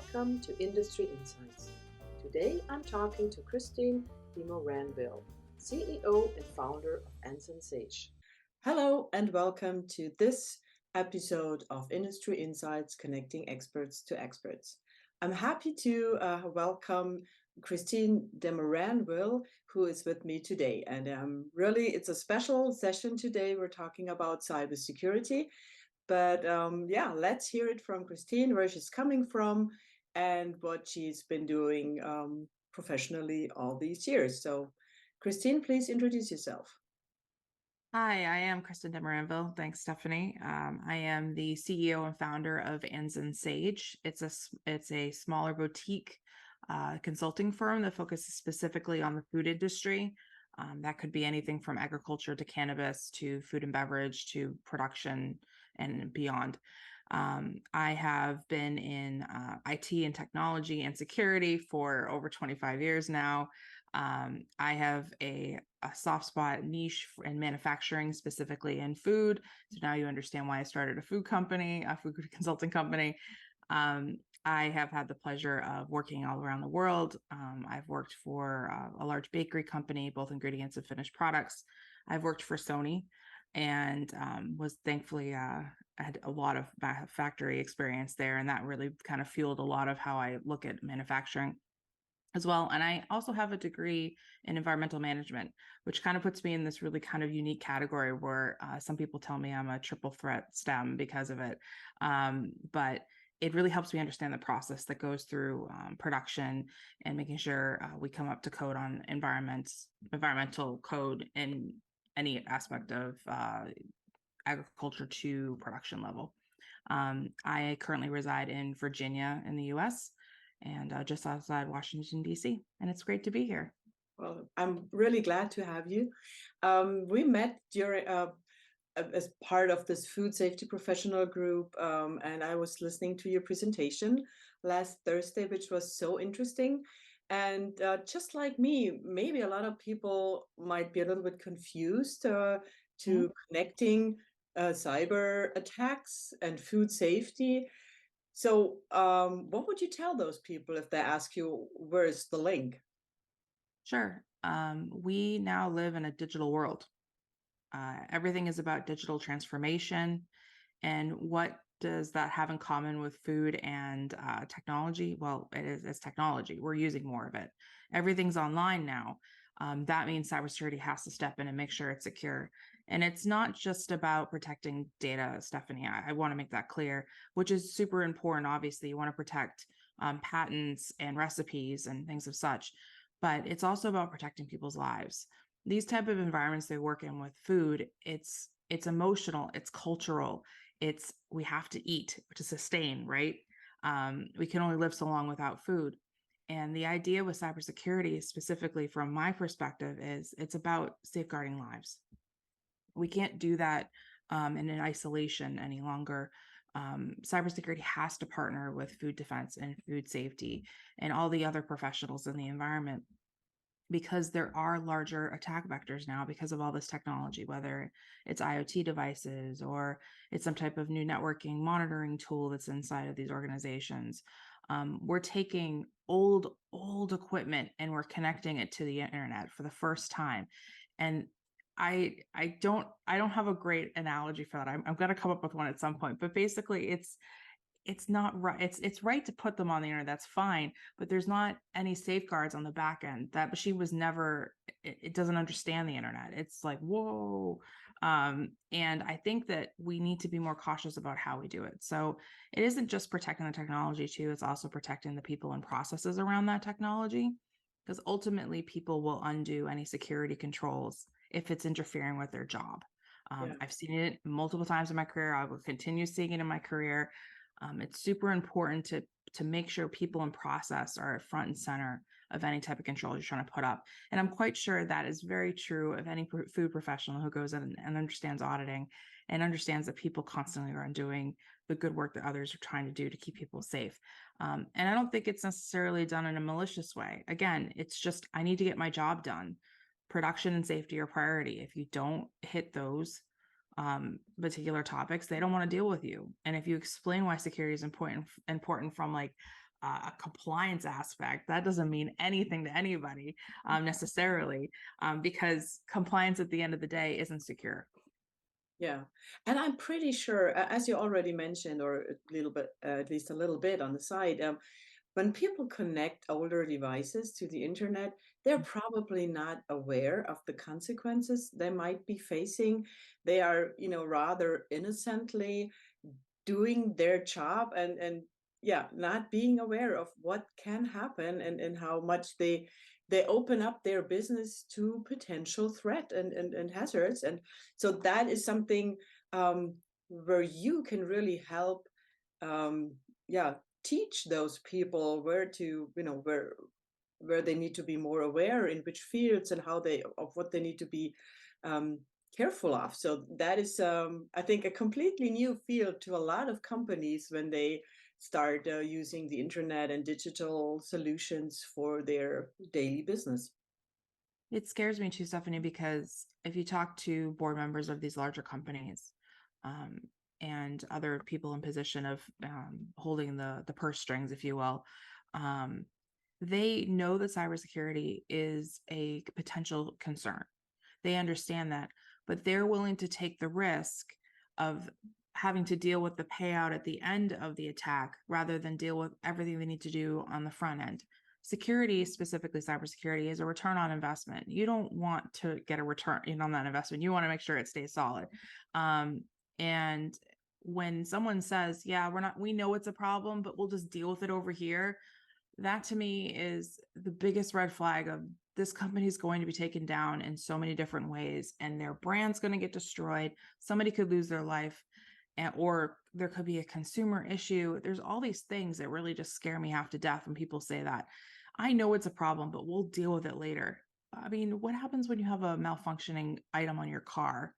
welcome to Industry Insights. Today I'm talking to Kristin Demoranville, CEO and founder of Ensign Sage. Hello and welcome to this episode of Industry Insights Connecting Experts to Experts. I'm happy to welcome Kristin Demoranville, who is with me today. And it's a special session today. We're talking about cybersecurity. But let's hear it from Kristin, where she's coming from and what she's been doing professionally all these years. So, Kristin, please introduce yourself. Hi, I am Kristin Demoranville. Thanks, Stephanie. I am the CEO and founder of Ensign Sage. It's a smaller boutique consulting firm that focuses specifically on the food industry. That could be anything from agriculture to cannabis to food and beverage to production and beyond. I have been in IT and technology and security for over 25 years now. I have a soft spot niche in manufacturing, specifically in food. So now you understand why I started a food consulting company. I have had the pleasure of working all around the world. I've worked for a large bakery company, both ingredients and finished products. I've worked for Sony and was thankfully had a lot of factory experience there. And that really kind of fueled a lot of how I look at manufacturing as well. And I also have a degree in environmental management, which kind of puts me in this really kind of unique category where some people tell me I'm a triple threat STEM because of it. But it really helps me understand the process that goes through production and making sure we come up to code on environmental code in any aspect of agriculture to production level. I currently reside in Virginia in the US and just outside Washington, D.C. And it's great to be here. Well, I'm really glad to have you. We met during as part of this food safety professional group, and I was listening to your presentation last Thursday, which was so interesting. And just like me, maybe a lot of people might be a little bit confused to connecting cyber attacks and food safety. So what would you tell those people if they ask you, where's the link? Sure. We now live in a digital world. Everything is about digital transformation. And what does that have in common with food and technology? Well, it's technology. We're using more of it. Everything's online now. That means cybersecurity has to step in and make sure it's secure. And it's not just about protecting data, Stephanie. I want to make that clear, which is super important. Obviously, you want to protect patents and recipes and things of such, but it's also about protecting people's lives. These type of environments they work in with food, it's emotional, it's cultural, we have to eat to sustain, right? We can only live so long without food. And the idea with cybersecurity, specifically from my perspective, is it's about safeguarding lives. We can't do that in an isolation any longer. Cybersecurity has to partner with food defense and food safety and all the other professionals in the environment, because there are larger attack vectors now because of all this technology, whether it's IoT devices or it's some type of new networking monitoring tool that's inside of these organizations. We're taking old equipment and we're connecting it to the internet for the first time. And I don't have a great analogy for that. I'm going to come up with one at some point, but basically it's not right. It's right to put them on the internet. That's fine. But there's not any safeguards on the back end. That machine was never, it doesn't understand the internet. It's like, whoa. And I think that we need to be more cautious about how we do it. So it isn't just protecting the technology too. It's also protecting the people and processes around that technology, because ultimately people will undo any security controls if it's interfering with their job. I've seen it multiple times in my career. I will continue seeing it in my career. It's super important to make sure people and process are at front and center of any type of control you're trying to put up. And I'm quite sure that is very true of any food professional who goes in and understands auditing and understands that people constantly are undoing the good work that others are trying to do to keep people safe. And I don't think it's necessarily done in a malicious way. Again, it's just, I need to get my job done. Production and safety are priority. If you don't hit those particular topics, they don't want to deal with you. And if you explain why security is important from like a compliance aspect, that doesn't mean anything to anybody necessarily, because compliance at the end of the day isn't secure. Yeah. And I'm pretty sure, as you already mentioned, or a little bit, at least a little bit on the side, when people connect older devices to the internet, they're probably not aware of the consequences they might be facing. They are, rather innocently doing their job and yeah, not being aware of what can happen and how much they open up their business to potential threat and hazards. And so that is something where you can really help yeah, teach those people where to, where they need to be more aware in which fields and how they of what they need to be um, careful of. So that is, I think, a completely new field to a lot of companies when they start using the internet and digital solutions for their daily business. It scares me too, Stephanie, because if you talk to board members of these larger companies, um, and other people in position of holding the purse strings, if you will, um, they know that cybersecurity is a potential concern. They understand that, but they're willing to take the risk of having to deal with the payout at the end of the attack rather than deal with everything they need to do on the front end. Security, specifically cybersecurity, is a return on investment. You don't want to get a return on that investment. You want to make sure it stays solid. And when someone says, yeah, we know it's a problem, but we'll just deal with it over here, that to me is the biggest red flag of this company is going to be taken down in so many different ways, and their brand's going to get destroyed. Somebody could lose their life, or there could be a consumer issue. There's all these things that really just scare me half to death when people say that. I know it's a problem, but we'll deal with it later. I mean, what happens when you have a malfunctioning item on your car?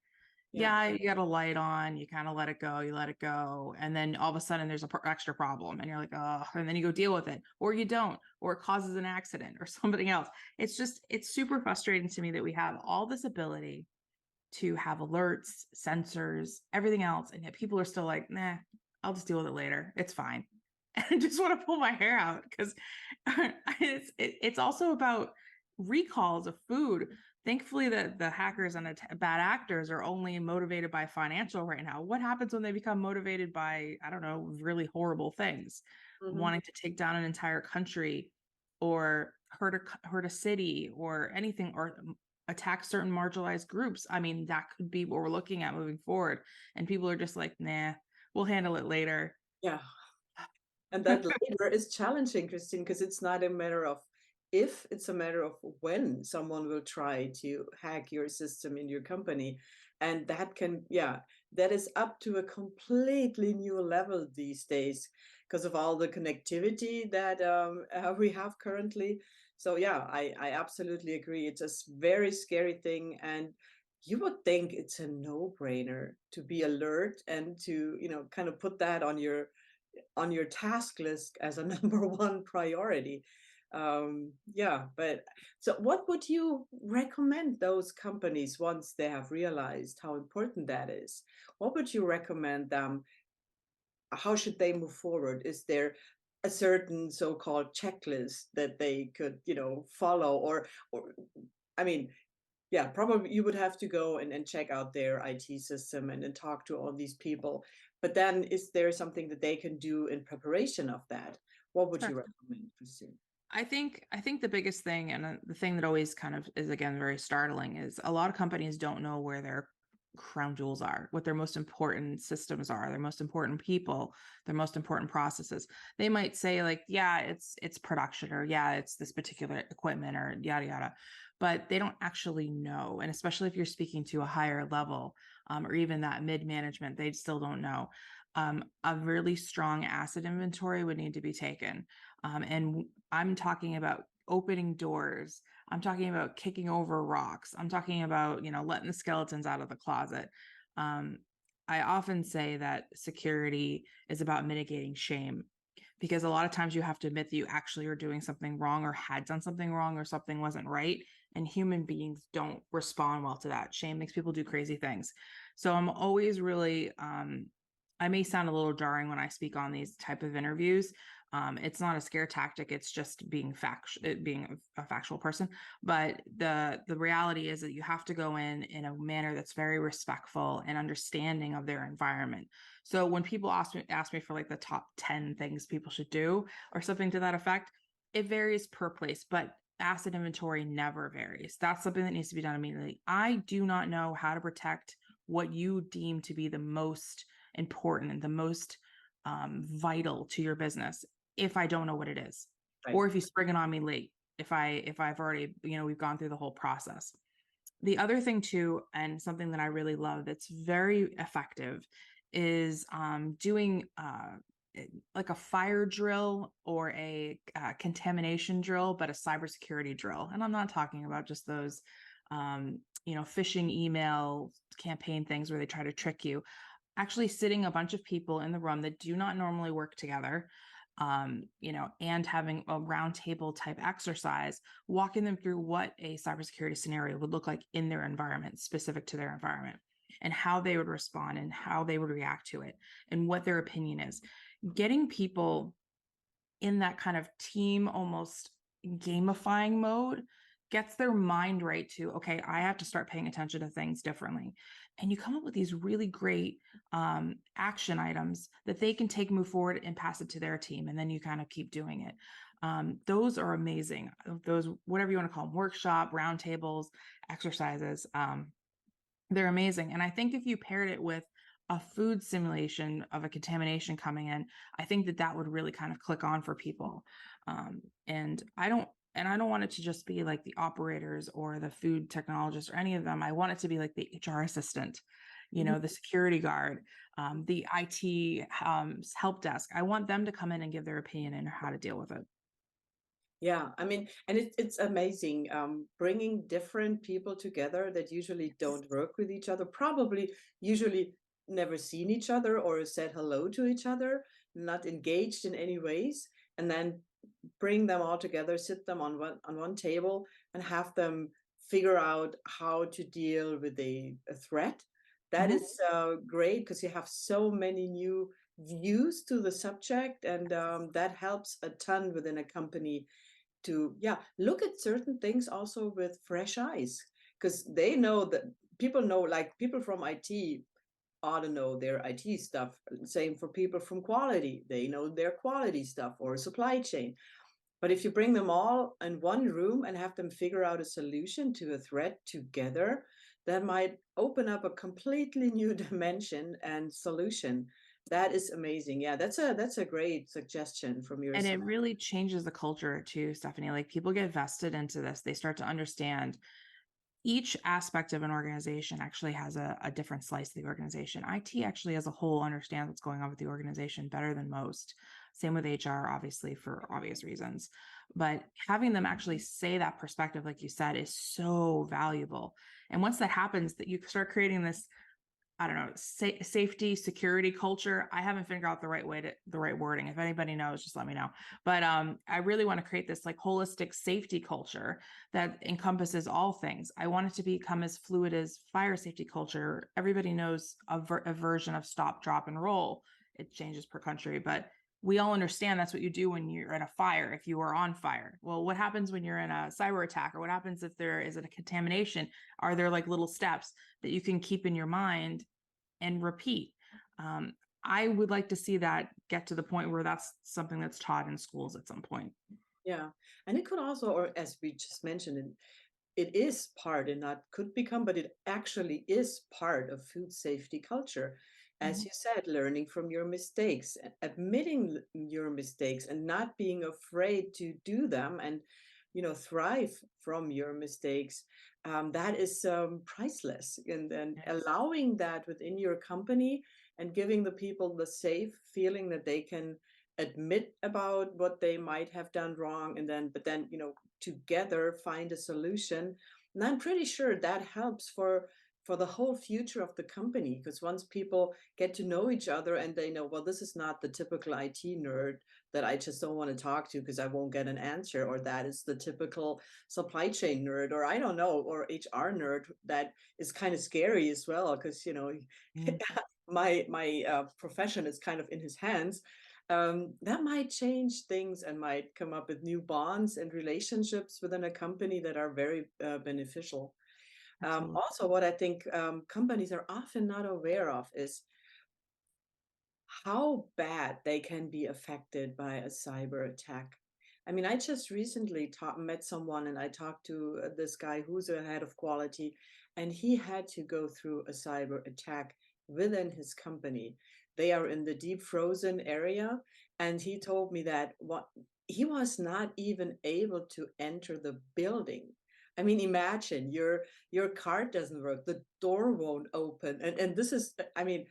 Yeah. Yeah, you got a light on, you kind of let it go, you let it go. And then all of a sudden there's an extra problem and you're like, oh, and then you go deal with it, or you don't, or it causes an accident or something else. It's super frustrating to me that we have all this ability to have alerts, sensors, everything else. And yet people are still like, nah, I'll just deal with it later. It's fine. And I just want to pull my hair out because it's also about recalls of food. Thankfully, the hackers and bad actors are only motivated by financial right now. What happens when they become motivated by, I don't know, really horrible things, wanting to take down an entire country or hurt a city or anything, or attack certain marginalized groups? I mean, that could be what we're looking at moving forward. And people are just like, nah, we'll handle it later. Yeah. And that later is challenging, Christine, because it's not a matter of if, it's a matter of when someone will try to hack your system in your company. And that can, yeah, that is up to a completely new level these days because of all the connectivity that we have currently. So yeah, I absolutely agree. It's a very scary thing. And you would think it's a no-brainer to be alert and to, kind of put that on your task list as a number one priority. Yeah, but so what would you recommend those companies once they have realized how important that is? What would you recommend them? How should they move forward? Is there a certain so-called checklist that they could, follow? Or I mean, yeah, probably you would have to go and check out their IT system and talk to all these people. But then is there something that they can do in preparation of that? What would you Sure. recommend, Christine? I think the biggest thing, and the thing that always kind of is again very startling, is a lot of companies don't know where their crown jewels are, what their most important systems are, their most important people, their most important processes. They might say like, yeah, it's production, or yeah, it's this particular equipment, or yada yada, but they don't actually know. And especially if you're speaking to a higher level, or even that mid management, they still don't know. A really strong asset inventory would need to be taken. And I'm talking about opening doors. I'm talking about kicking over rocks. I'm talking about, letting the skeletons out of the closet. Um, I often say that security is about mitigating shame, because a lot of times you have to admit that you actually are doing something wrong, or had done something wrong, or something wasn't right. And human beings don't respond well to that. Shame makes people do crazy things. So I'm always really, I may sound a little jarring when I speak on these type of interviews, It's not a scare tactic. It's just being being a factual person. But the reality is that you have to go in a manner that's very respectful and understanding of their environment. So when people ask me for like the top 10 things people should do or something to that effect, it varies per place, but asset inventory never varies. That's something that needs to be done immediately. I do not know how to protect what you deem to be the most important and the most vital to your business if I don't know what it is, Right. or if you spring it on me late, if I've already, we've gone through the whole process. The other thing too, and something that I really love that's very effective, is doing like a fire drill or a contamination drill, but a cybersecurity drill. And I'm not talking about just those, phishing email campaign things where they try to trick you. Actually sitting a bunch of people in the room that do not normally work together, and having a roundtable type exercise, walking them through what a cybersecurity scenario would look like in their environment, specific to their environment, and how they would respond and how they would react to it and what their opinion is. Getting people in that kind of team, almost gamifying mode, gets their mind right to, okay, I have to start paying attention to things differently. And you come up with these really great action items that they can take, move forward, and pass it to their team. And then you kind of keep doing it. Those are amazing. Those, whatever you want to call them, workshop, roundtables, exercises, they're amazing. And I think if you paired it with a food simulation of a contamination coming in, I think that would really kind of click on for people. And I don't want it to just be like the operators or the food technologists or any of them. I want it to be like the HR assistant, the security guard, the IT help desk. I want them to come in and give their opinion on how to deal with it. Yeah, I mean, and it's amazing, bringing different people together that usually don't work with each other, probably usually never seen each other or said hello to each other, not engaged in any ways, and then bring them all together, sit them on one table, and have them figure out how to deal with a threat. That Mhm. is great because you have so many new views to the subject, and that helps a ton within a company to, yeah, look at certain things also with fresh eyes, because they know that people know, like people from IT ought to know their IT stuff. Same for people from quality, they know their quality stuff or supply chain. But if you bring them all in one room and have them figure out a solution to a threat together, that might open up a completely new dimension and solution. That is amazing. Yeah, that's a great suggestion from your And side. it really changes the culture too, Stephanie. Like people get vested into this. They start to understand each aspect of an organization actually has a different slice of the organization. IT actually as a whole understands what's going on with the organization better than most. Same with HR, obviously, for obvious reasons. But having them actually say that perspective, like you said, is so valuable. And once that happens, that you start creating this, I don't know, safety, security culture. I haven't figured out the right wording. If anybody knows, just let me know. But I really want to create this like holistic safety culture that encompasses all things. I want it to become as fluid as fire safety culture. Everybody knows a version of stop, drop, and roll. It changes per country, but we all understand that's what you do when you're in a fire, if you are on fire. Well, what happens when you're in a cyber attack, or what happens if there is a contamination? Are there like little steps that you can keep in your mind and repeat? I would like to see that get to the point where that's something that's taught in schools at some point. Yeah, and it could also, or as we just mentioned, it is part, and not could become, but it actually is part of food safety culture. As Mhm. you said, learning from your mistakes, admitting your mistakes, and not being afraid to do them, and thrive from your mistakes. That is priceless, and Yes. allowing that within your company and giving the people the safe feeling that they can admit about what they might have done wrong, and then but then together find a solution. And I'm pretty sure that helps for the whole future of the company, because once people get to know each other and they know, well, this is not the typical IT nerd that I just don't want to talk to because I won't get an answer, or that is the typical supply chain nerd, or I don't know, or HR nerd that is kind of scary as well, because Mm. my profession is kind of in his hands. That might change things and might come up with new bonds and relationships within a company that are very beneficial. Absolutely. Also, what I think companies are often not aware of is how bad they can be affected by a cyber attack. I mean, I just recently met someone and I talked to this guy who's a head of quality, and he had to go through a cyber attack within his company. They are in the deep frozen area, and he told me that what he was not even able to enter the building. I mean, imagine your card doesn't work, the door won't open, and this is, I mean,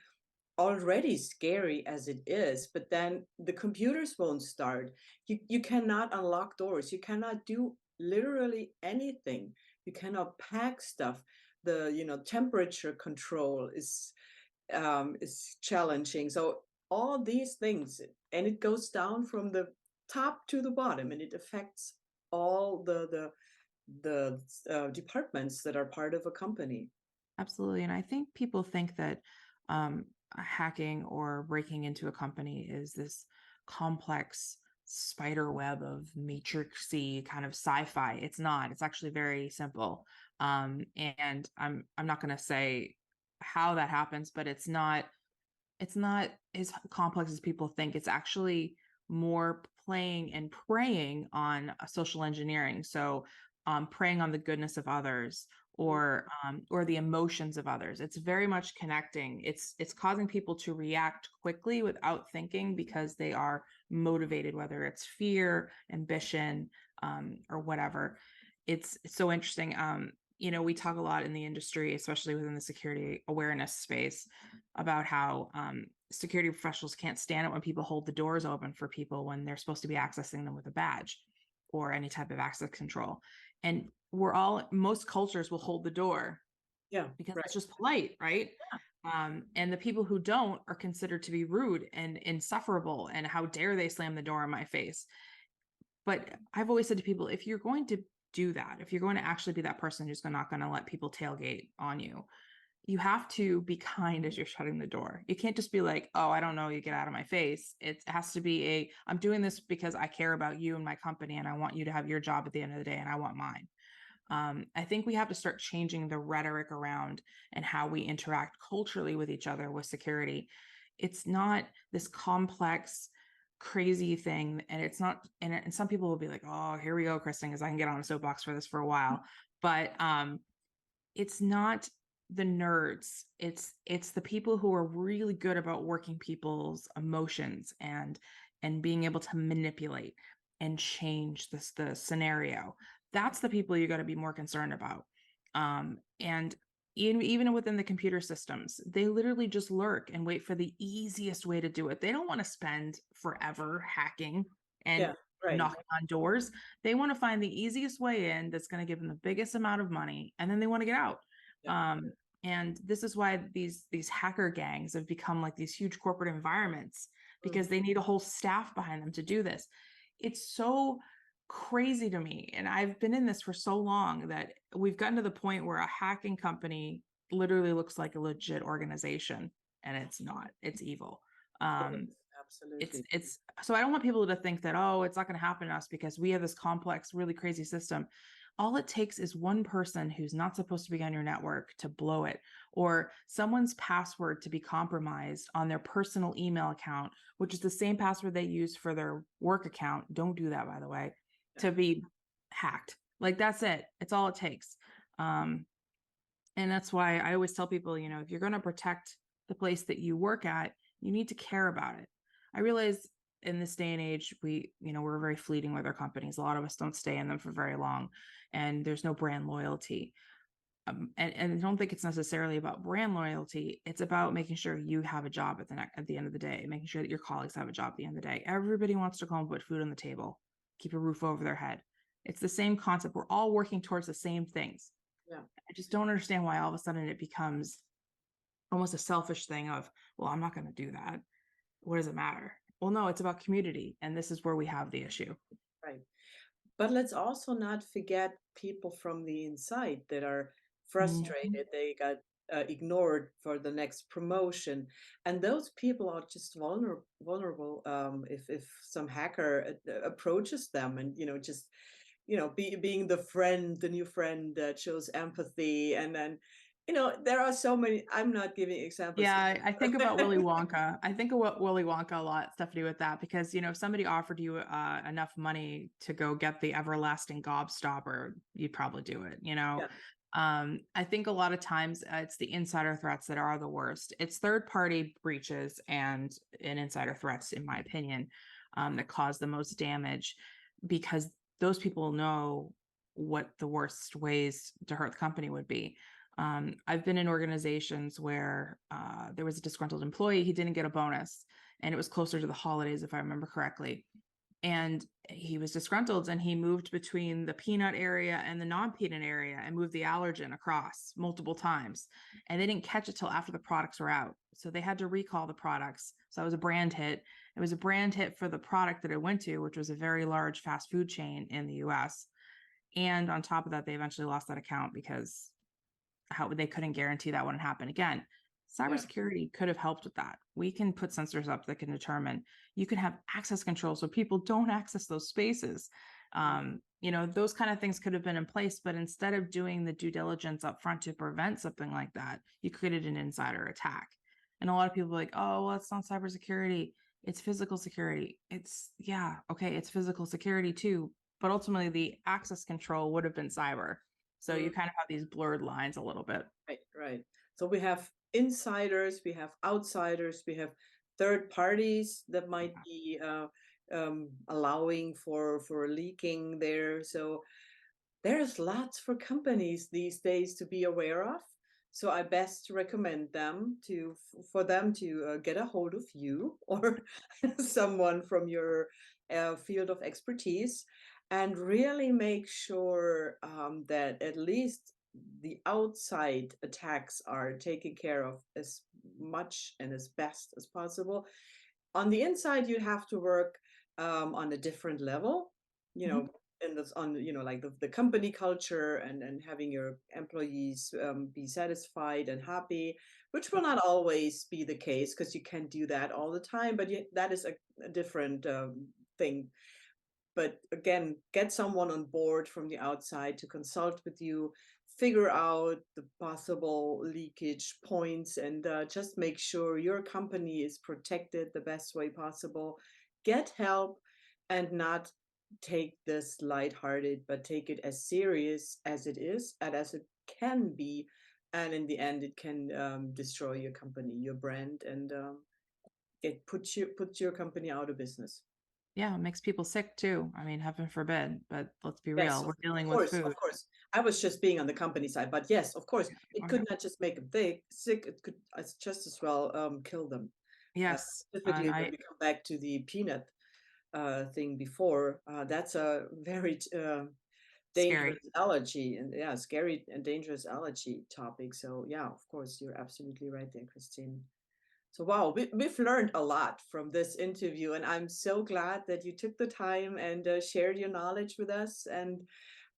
already scary as it is, but then the computers won't start. You cannot unlock doors. You cannot do literally anything. You cannot pack stuff. The temperature control is challenging. So all these things, and it goes down from the top to the bottom, and it affects all the departments that are part of a company. Absolutely. And I think people think that hacking or breaking into a company is this complex spider web of matrixy kind of sci-fi. It's not. It's actually very simple. And I'm not going to say how that happens, but it's not as complex as people think. It's actually more playing and preying on social engineering. So preying on the goodness of others or the emotions of others. It's very much connecting. It's causing people to react quickly without thinking because they are motivated, whether it's fear, ambition, or whatever. It's so interesting. We talk a lot in the industry, especially within the security awareness space, about how security professionals can't stand it when people hold the doors open for people when they're supposed to be accessing them with a badge or any type of access control. And most cultures will hold the door Yeah, because right. it's just polite, right? And the people who don't are considered to be rude and insufferable. And how dare they slam the door in my face? But I've always said to people, if you're going to do that, if you're going to actually be that person who's not going to let people tailgate on you, you have to be kind as you're shutting the door. You can't just be like, oh, I don't know, you get out of my face. It has to be I'm doing this because I care about you and my company, and I want you to have your job at the end of the day, and I want mine. I think we have to start changing the rhetoric around and how we interact culturally with each other with security. It's not this complex, crazy thing. And it's not, and some people will be like, oh, here we go, Kristin, because I can get on a soapbox for this for a while. But it's not the nerds. It's the people who are really good about working people's emotions and being able to manipulate and change the scenario. That's the people you got to be more concerned about. And even within the computer systems, they literally just lurk and wait for the easiest way to do it. They don't want to spend forever hacking and Yeah, right. knocking on doors. They want to find the easiest way in that's going to give them the biggest amount of money, and then they want to get out. Yeah. And this is why these hacker gangs have become like these huge corporate environments, because they need a whole staff behind them to do this. It's so crazy to me, and I've been in this for so long that we've gotten to the point where a hacking company literally looks like a legit organization, and it's not. It's evil. Yes, It's absolutely. it's so I don't want people to think that, oh, it's not going to happen to us because we have this complex, really crazy system. All it takes is one person who's not supposed to be on your network to blow it, or someone's password to be compromised on their personal email account, which is the same password they use for their work account. Don't do that, by the way, Yeah. to be hacked. Like, that's it. It's all it takes. Um, and that's why I always tell people, if you're going to protect the place that you work at, you need to care about it. I realize in this day and age, we're very fleeting with our companies. A lot of us don't stay in them for very long, and there's no brand loyalty. And I don't think it's necessarily about brand loyalty. It's about making sure you have a job at the end of the day, making sure that your colleagues have a job at the end of the day. Everybody wants to go and put food on the table, keep a roof over their head. It's the same concept. We're all working towards the same things. Yeah. I just don't understand why all of a sudden it becomes almost a selfish thing of, well, I'm not going to do that. What does it matter? Well, no, it's about community. And this is where we have the issue. Right. But let's also not forget people from the inside that are Mhm. frustrated. They got ignored for the next promotion. And those people are just vulnerable if some hacker approaches them and, just, being the new friend that shows empathy. And then, there are so many, I'm not giving examples Yeah, here. I think about Willy Wonka. I think about Willy Wonka a lot, Stephanie, with that, because if somebody offered you enough money to go get the everlasting gobstopper, you'd probably do it. Yeah, I think a lot of times it's the insider threats that are the worst. It's third party breaches and insider threats, in my opinion, that cause the most damage because those people know what the worst ways to hurt the company would be. I've been in organizations where there was a disgruntled employee. He didn't get a bonus, and it was closer to the holidays, if I remember correctly. And he was disgruntled, and he moved between the peanut area and the non-peanut area and moved the allergen across multiple times. And they didn't catch it till after the products were out. So they had to recall the products. So it was a brand hit. It was a brand hit for the product that it went to, which was a very large fast food chain in the US. And on top of that, they eventually lost that account because they couldn't guarantee that wouldn't happen again. yeah. Cybersecurity could have helped with that. We can put sensors up that can determine. You can have access control so people don't access those spaces. Those kind of things could have been in place, but instead of doing the due diligence up front to prevent something like that, you created an insider attack. And a lot of people are like, oh, well, it's not cybersecurity, it's physical security. It's physical security too, but ultimately the access control would have been cyber. So you Mm. kind of have these blurred lines a little bit. Right, right. So we have insiders, we have outsiders, we have third parties that might be allowing for leaking there. So there's lots for companies these days to be aware of. So I best recommend them for them to get a hold of you or someone from your field of expertise, and really make sure that at least the outside attacks are taken care of as much and as best as possible. On the inside, you'd have to work on a different level, you Mhm. know, and that's on, like the company culture and having your employees be satisfied and happy, which will not always be the case because you can't do that all the time, but that is a different thing. But again, get someone on board from the outside to consult with you, figure out the possible leakage points, and just make sure your company is protected the best way possible. Get help and not take this lighthearted, but take it as serious as it is and as it can be. And in the end, it can destroy your company, your brand, and put your company out of business. Yeah, it makes people sick too. I mean, heaven forbid, but let's be Yes, real. We're dealing with course, of food. course. I was just being on the company side, but yes, of course, it Oh, could yeah. not just make them sick. It could just as well kill them. Yes. And Specifically, when we come back to the peanut thing before, that's a very scary. dangerous allergy, and yeah, scary and dangerous allergy topic. So yeah, of course, you're absolutely right there, Christine. So wow, we've learned a lot from this interview, and I'm so glad that you took the time and shared your knowledge with us. And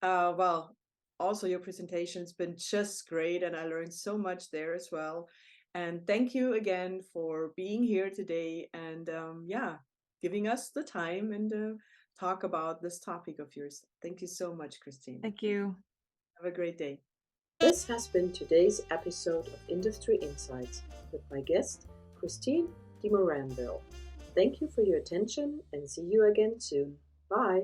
well, also your presentation's been just great, and I learned so much there as well. And thank you again for being here today and yeah, giving us the time and talk about this topic of yours. Thank you so much, Christine. Thank you. Have a great day. This has been today's episode of Industry Insights with my guest, Kristin Demoranville. Thank you for your attention and see you again soon. Bye.